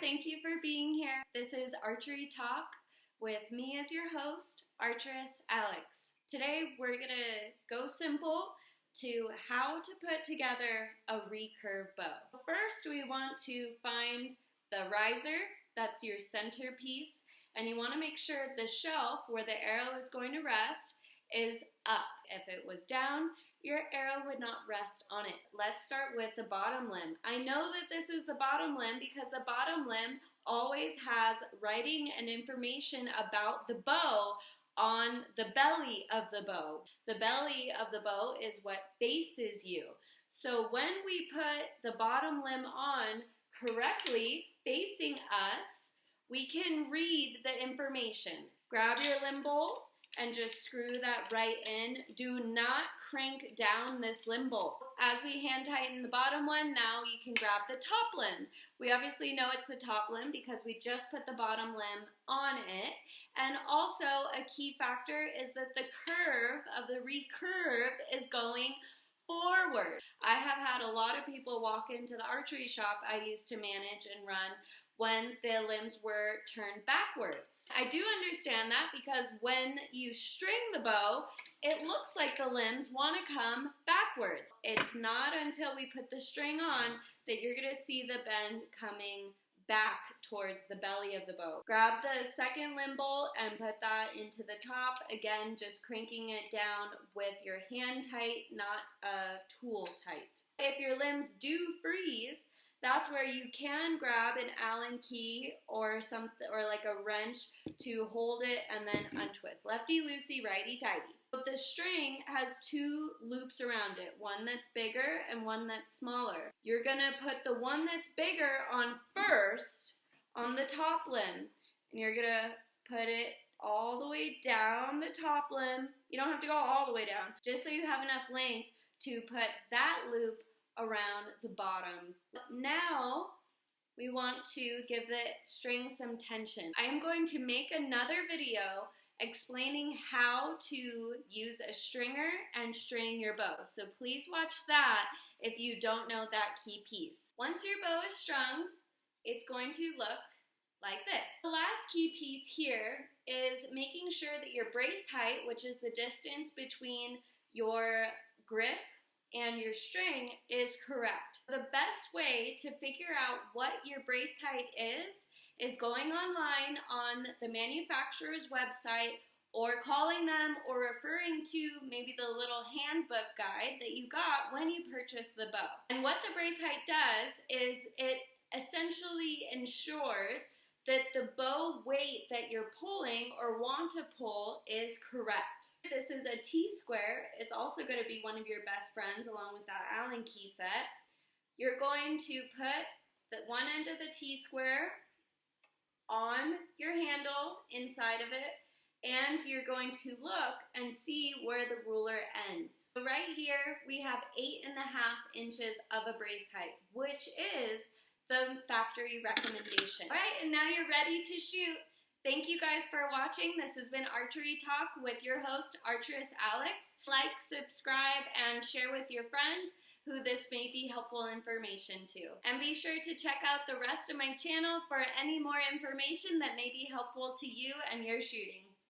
thank you for being here. This is Archery Talk with me as your host, Archeress Alex. Today we're gonna go simple to how to put together a recurve bow. First, we want to find the riser, that's your centerpiece, and you want to make sure the shelf where the arrow is going to rest is up. If it was down, your arrow would not rest on it. Let's start with the bottom limb. I know that this is the bottom limb because the bottom limb always has writing and information about the bow on the belly of the bow. The belly of the bow is what faces you. So when we put the bottom limb on correctly, facing us, we can read the information. Grab your limb bolt and just screw that right in. Do not crank down this limb bolt. As we hand tighten the bottom one, now you can grab the top limb. We obviously know it's the top limb because we just put the bottom limb on it. And also a key factor is that the curve of the recurve is going forward. I have had a lot of people walk into the archery shop I used to manage and run when the limbs were turned backwards. I do understand that because when you string the bow, it looks like the limbs want to come backwards. It's not until we put the string on that you're going to see the bend coming back towards the belly of the bow. Grab the second limb bolt and put that into the top. Again, just cranking it down with your hand tight, not a tool tight. If your limbs do freeze, that's where you can grab an Allen key or something, or like a wrench to hold it and then untwist. Lefty loosey, righty tighty. But the string has two loops around it, one that's bigger and one that's smaller. You're gonna put the one that's bigger on first on the top limb, and you're gonna put it all the way down the top limb. You don't have to go all the way down, just so you have enough length to put that loop around the bottom. Now we want to give the string some tension. I am going to make another video explaining how to use a stringer and string your bow. So please watch that if you don't know that key piece. Once your bow is strung, it's going to look like this. The last key piece here is making sure that your brace height, which is the distance between your grip and your string, is correct. The best way to figure out what your brace height is going online on the manufacturer's website or calling them or referring to maybe the little handbook guide that you got when you purchased the bow. And what the brace height does is it essentially ensures that the bow weight that you're pulling or want to pull is correct. This is a T-square. It's also going to be one of your best friends along with that Allen key set. You're going to put the one end of the T-square on your handle inside of it, and you're going to look and see where the ruler ends. So right here we have 8.5 inches of a brace height, which is the factory recommendation. All right, and now you're ready to shoot. Thank you guys for watching. This has been Archery Talk with your host, Archeress Alex. Like, subscribe, and share with your friends who this may be helpful information to. And be sure to check out the rest of my channel for any more information that may be helpful to you and your shooting.